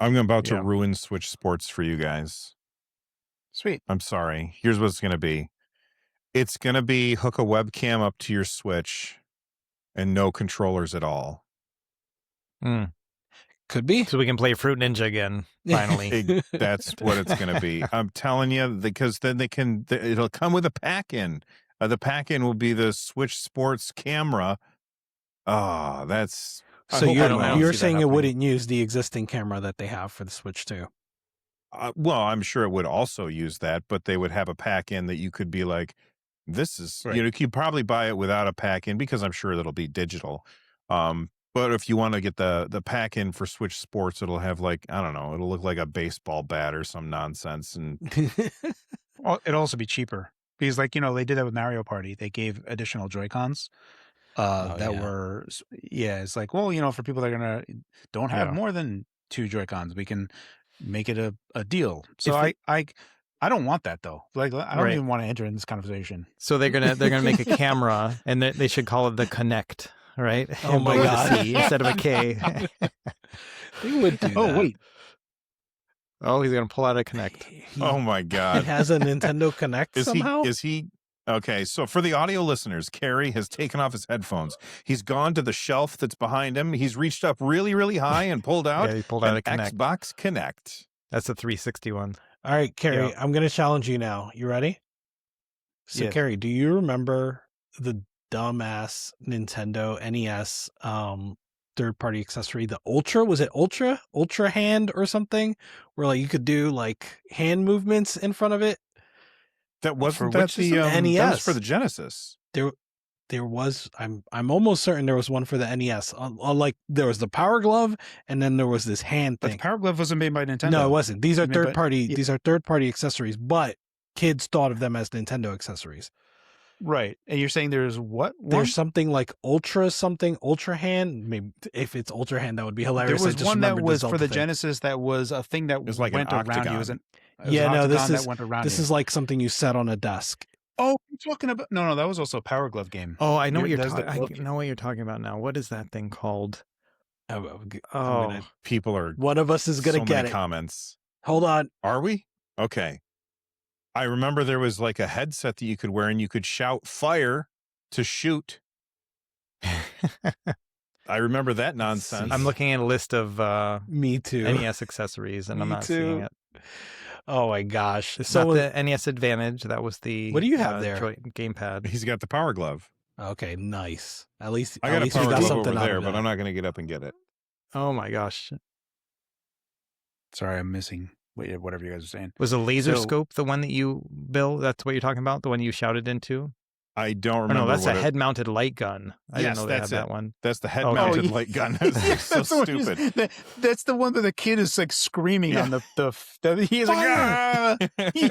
I'm about to ruin Switch Sports for you guys. Sweet. I'm sorry. Here's what it's going to be. It's going to be hook a webcam up to your Switch and no controllers at all. Could be. So we can play Fruit Ninja again, finally. That's what it's going to be. I'm telling you, because then it'll come with a pack-in. The pack-in will be the Switch Sports camera. Oh, that's... So you're saying it wouldn't use the existing camera that they have for the Switch 2? Well, I'm sure it would also use that, but they would have a pack-in that you could be like, this is... Right. You could probably buy it without a pack-in because I'm sure that'll be digital. But if you want to get the pack-in for Switch Sports, it'll have like, I don't know, it'll look like a baseball bat or some nonsense. And it'll also be cheaper because, like, they did that with Mario Party. They gave additional Joy-Cons were, it's like, well, for people that don't have more than 2 Joy-Cons, we can make it a deal. So I don't want that though. Like, I don't even want to enter in this conversation. So they're gonna make a camera, and they should call it the Kinect. Right? Oh my God! Instead of a K. They would do that. Oh wait! Oh, he's gonna pull out a Kinect. Oh my God! It has a Nintendo Kinect somehow. Is he? Okay, so for the audio listeners, Carrie has taken off his headphones. He's gone to the shelf that's behind him. He's reached up really, really high and pulled out. He pulled out a Kinect. Xbox Kinect. That's a 360 one. All right, Carrie, I'm going to challenge you now. You ready? So, yes. Carrie, do you remember the dumbass Nintendo NES third-party accessory, the Ultra? Was it Ultra Hand or something? Where like you could do like hand movements in front of it? That wasn't that the NES. That was for the Genesis. There was, I'm almost certain there was one for the NES. Like there was the Power Glove, and then there was this hand thing. But the Power Glove wasn't made by Nintendo. No, it wasn't. These are third party. These are third party accessories, but kids thought of them as Nintendo accessories. Right, and you're saying there's what? There's something like Ultra Hand. Maybe if it's Ultra Hand, that would be hilarious. There was one that was for the Genesis. That was a thing that was like went an around octagon. No, this is like something you set on a desk. Oh, you're talking about no, that was also a Power Glove game. Oh, I know what you're talking. I know what you're talking about now. What is that thing called? People are. One of us is gonna get it. Comments. Hold on. Are we? Okay. I remember there was like a headset that you could wear, and you could shout "fire" to shoot. I remember that nonsense. I'm looking at a list of Me too NES accessories, and I'm not seeing it. Oh my gosh! It's not the NES Advantage. That was the. What do you have there? Gamepad. He's got the Power Glove. Okay, nice. At least I got a Power Glove over there, but I'm not going to get up and get it. Oh my gosh! Sorry, I'm missing whatever you guys are saying. Was a LaserScope the one that you, Bill? That's what you're talking about. The one you shouted into. I don't remember. No, that's a head-mounted light gun. I didn't know they had that's that one. That's the head-mounted light gun. That's so stupid. That's the one that the kid is like screaming on the he's like, ah!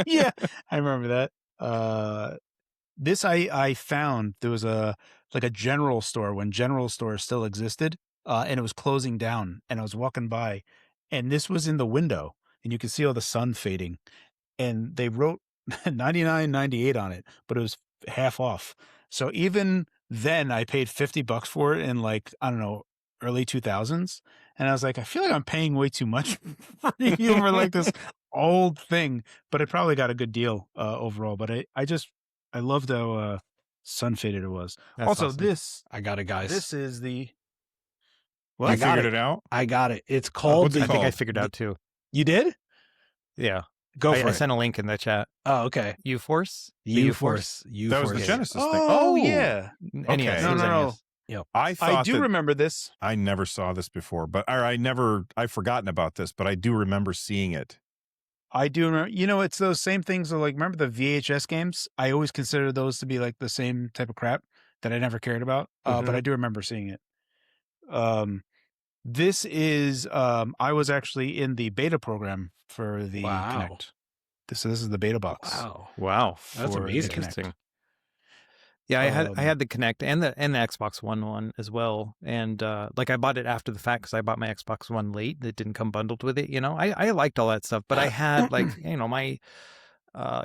Yeah, I remember that. This I found there was a general store when general stores still existed, and it was closing down. And I was walking by, and this was in the window, and you could see all the sun fading, and they wrote $99.98 on it, but it was half off. So even then I paid $50 for it in like, I don't know, early 2000s. And I was like, I feel like I'm paying way too much for like this old thing, but I probably got a good deal overall. But I loved how sun faded it was. That's also awesome. I got it, guys. This is the... Well, I figured it out? I got it. It's called... I think I figured out too. You did? Yeah. Go for it. I sent a link in the chat. Oh, okay. U-Force? U-Force. That was the Genesis thing. Oh, yeah. Okay. NES. No. Yep. I do remember this. I never saw this before, I've forgotten about this, but I do remember seeing it. I do remember, it's those same things. Like, remember the VHS games? I always considered those to be like the same type of crap that I never cared about. But I do remember seeing it. This is, I was actually in the beta program for the Kinect. This is the beta box. Wow. That's amazing. Interesting. Yeah, I had the Kinect and the Xbox One as well. And I bought it after the fact because I bought my Xbox One late. It didn't come bundled with it. I liked all that stuff, but I had my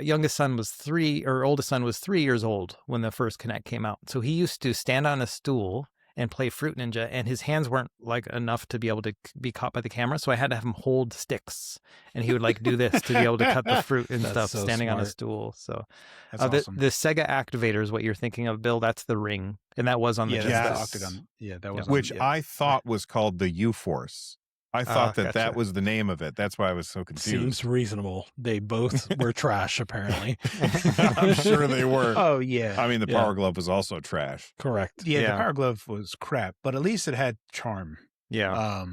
youngest son was 3 or oldest son was 3 years old when the first Kinect came out. So he used to stand on a stool and play Fruit Ninja, and his hands weren't like enough to be able to be caught by the camera, so I had to have him hold sticks, and he would like do this to be able to cut the fruit and That's stuff so standing on a smart. stool. So That's the awesome. the Sega Activator is what you're thinking of, Bill. That's the ring, and that was on the yeah, Genesis. that's the octagon. Yeah, that was Which on, I thought was called the U-Force. I thought that Gotcha. was the name of it. That's why I was so confused. Seems reasonable. They both were trash, apparently. I'm sure they were. Oh yeah, I mean, the Yeah. Power Glove was also trash. Correct. yeah. Yeah. The Power Glove was crap, but at least it had charm. Yeah.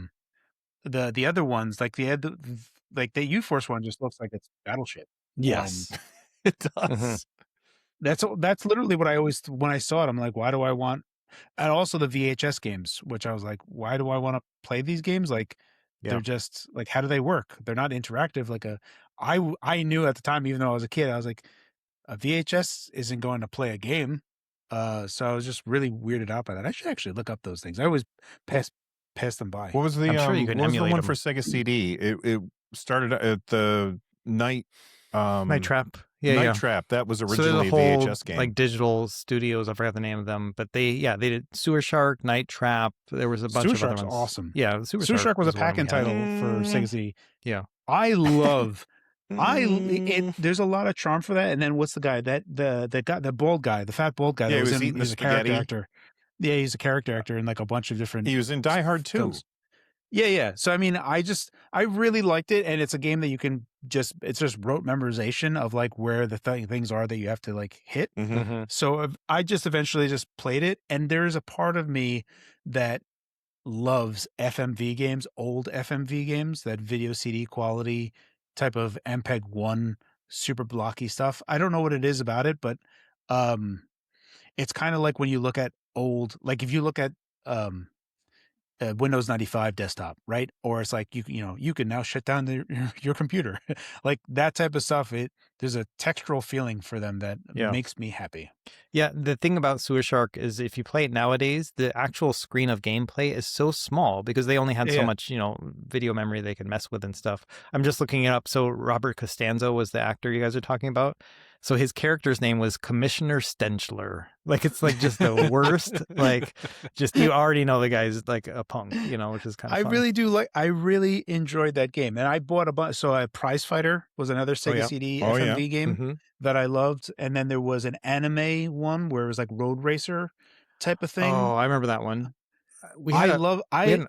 The other ones like the U-Force one just looks like it's Battleship. Yes. It does. That's literally what I always when I saw it. I'm like, why do I want? And also the VHS games, which I was like, why do I want to play these games? Like, Yeah. they're just like, how do they work? They're not interactive. Like I knew at the time, even though I was a kid, I was like, a VHS isn't going to play a game. So I was just really weirded out by that. I should actually look up those things. I always pass them by. What was the I'm sure you can what was the emulate one them. for Sega CD? It started at the Night Night Trap. Yeah, Night yeah. Trap. That was So originally there's a a whole VHS game. like digital studios. I forgot the name of them, but they did Sewer Shark, Night Trap. There was a bunch Sewer of other Shark's ones. awesome. Yeah, Sewer Shark was a one we pack-in had. title for Sega CD. Yeah. I love. There's a lot of charm for that. And then what's the guy that the bald guy, the fat bald guy Yeah, that he was was in? eating the He's a character spaghetti. actor. Yeah, he's a character actor in like a bunch of different. He was in Die Hard too. films. Yeah. So I mean, I really liked it, and it's a game that you can it's just rote memorization of like where the things are that you have to like hit. Mhm. So I just eventually just played it, and there's a part of me that loves FMV games, old FMV games, that video CD quality type of MPEG-1 super blocky stuff. I don't know what it is about it, but it's kind of like when you look at old, like if you look at Windows 95 desktop, right? Or it's like you can now shut down your computer, like that type of stuff. There's a textural feeling for them that makes me happy. Yeah, the thing about Sewer Shark is if you play it nowadays, the actual screen of gameplay is so small because they only had so much, video memory they could mess with and stuff. I'm just looking it up. So Robert Costanzo was the actor you guys are talking about. So his character's name was Commissioner Stenchler. Like, it's like just the worst. Like, just you already know the guy's like a punk, which is kind of fun. I really enjoyed that game. And I bought a bunch. So Prize Fighter was another Sega CD FMV game that I loved. And then there was an anime one where it was like Road Racer type of thing. Oh, I remember that one. I'm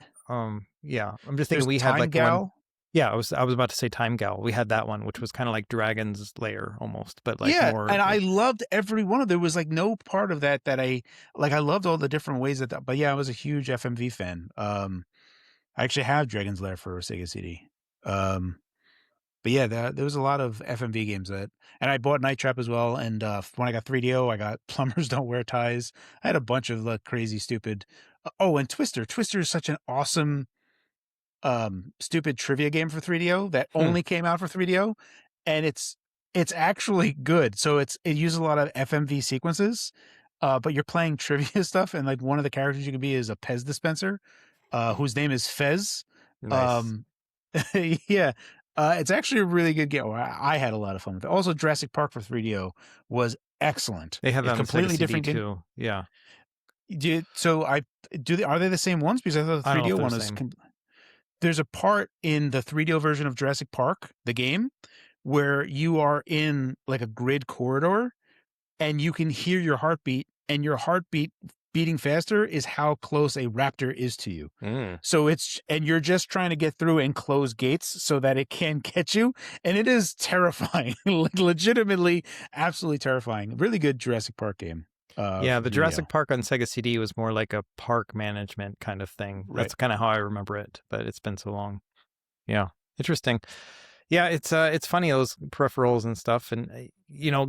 just thinking we had Time like Gal. one. Yeah, I was about to say Time Gal. We had that one, which was kind of like Dragon's Lair almost, but like more. And I loved every one of. There was like no part of that I loved all the different ways that. But yeah, I was a huge FMV fan. I actually have Dragon's Lair for Sega CD. But yeah, there was a lot of FMV games and I bought Night Trap as well. And when I got 3DO, I got Plumbers Don't Wear Ties. I had a bunch of crazy, stupid. And Twister. Twister is such an awesome. Stupid trivia game for 3DO that only came out for 3DO, and it's actually good. So it uses a lot of FMV sequences, but you're playing trivia stuff, and like one of the characters you can be is a Pez dispenser, whose name is Fez. Nice. It's actually a really good game. I had a lot of fun with it. Also, Jurassic Park for 3DO was excellent. They have that completely different game game too. Yeah. Are they the same ones? Because I thought the 3DO one is. There's a part in the 3DO version of Jurassic Park, the game, where you are in like a grid corridor and you can hear your heartbeat, and your heartbeat beating faster is how close a raptor is to you. So and you're just trying to get through and close gates so that it can catch you. And it is terrifying, legitimately, absolutely terrifying. Really good Jurassic Park game. The Jurassic Park on Sega CD was more like a park management kind of thing. Right. That's kind of how I remember it, but it's been so long. Yeah, interesting. Yeah, it's funny, those peripherals and stuff. And,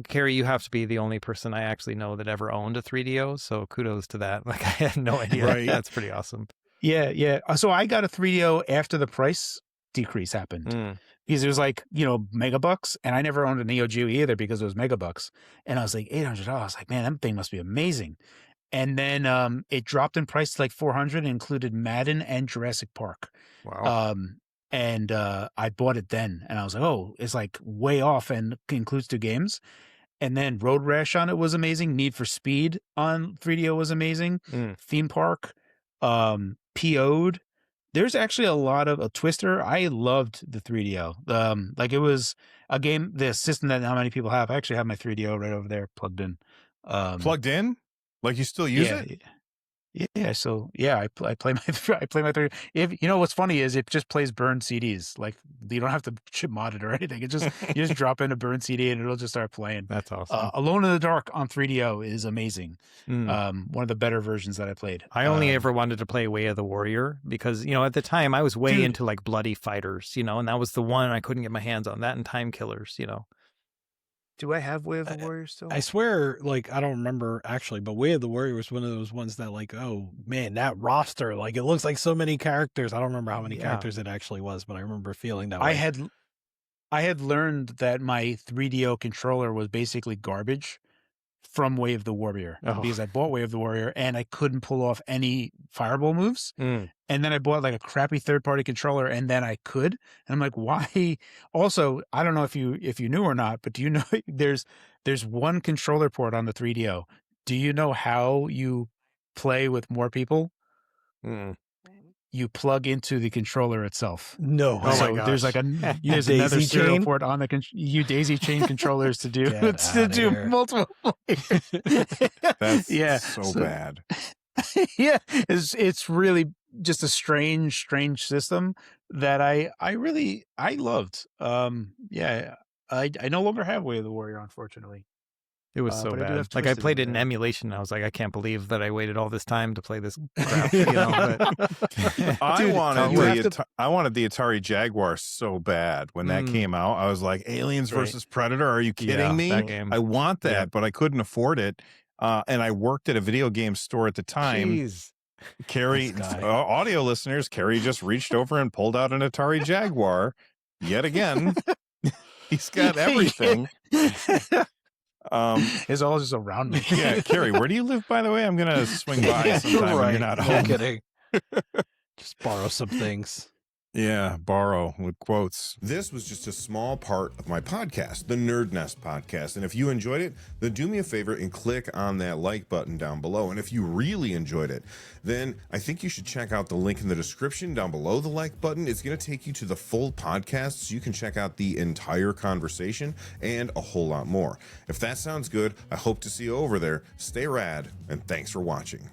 Carrie, you have to be the only person I actually know that ever owned a 3DO. So kudos to that. Like, I had no idea. Right. That's pretty awesome. Yeah. So I got a 3DO after the price decrease happened. Because it was like, megabucks, and I never owned a Neo Geo either because it was megabucks. And I was like, $800. I was like, man, that thing must be amazing. And then it dropped in price to like $400 and included Madden and Jurassic Park. Wow. I bought it then, and I was like, oh, it's like way off and includes 2 games. And then Road Rash on it was amazing. Need for Speed on 3DO was amazing. Theme Park, PO'd. There's actually a lot of a Twister. I loved the 3DO. Like it was a game, the system that not many people have. I actually have my 3DO right over there plugged in. Plugged in? Like you still use it? Yeah, so yeah, I play my I play my 3. If you know what's funny is it just plays burned CDs. Like you don't have to chip mod it or anything. It just you just drop in a burned CD and it'll just start playing. That's awesome. Alone in the Dark on 3DO is amazing. One of the better versions that I played. I only ever wanted to play Way of the Warrior because, you know, at the time I was way into like Bloody Fighters, you know, and that was the one I couldn't get my hands on, that and Time Killers, you know. Do I have Way of the Warrior still? I swear, like, I don't remember actually, but Way of the Warrior was one of those ones that, like, oh man, that roster, like, it looks like so many characters. I don't remember how many characters it actually was, but I remember feeling that way. I had learned that my 3DO controller was basically garbage from Way of the Warrior because I bought Way of the Warrior and I couldn't pull off any fireball moves. And then I bought like a crappy third-party controller and then I could. And I'm like, why? Also, I don't know if you knew or not, but do you know there's one controller port on the 3DO. Do you know how you play with more people? You plug into the controller itself. No. So there's like there's another serial port on the you daisy chain controllers to do multiple players. That's so bad. Yeah, it's really just a strange system that I loved. I no longer have Way of the Warrior, unfortunately. It was so bad. Like I played it in emulation. And I was like, I can't believe that I waited all this time to play this crap. You know, but I wanted the Atari Jaguar so bad when that came out. I was like, Aliens versus Predator. Are you kidding me? That game. I want that, but I couldn't afford it. And I worked at a video game store at the time. Jeez. Carrie, audio listeners, Carrie just reached over and pulled out an Atari Jaguar yet again. He's got everything. It's all just around me. Yeah, Carrie, where do you live, by the way? I'm gonna swing by sometime when you're not home. No kidding. Just borrow some things. Yeah, borrow with quotes. This was just a small part of my podcast, the Nerd Nest podcast. And if you enjoyed it, then do me a favor and click on that like button down below. And if you really enjoyed it, then I think you should check out the link in the description down below the like button. It's going to take you to the full podcast so you can check out the entire conversation and a whole lot more. If that sounds good, I hope to see you over there. Stay rad, and thanks for watching.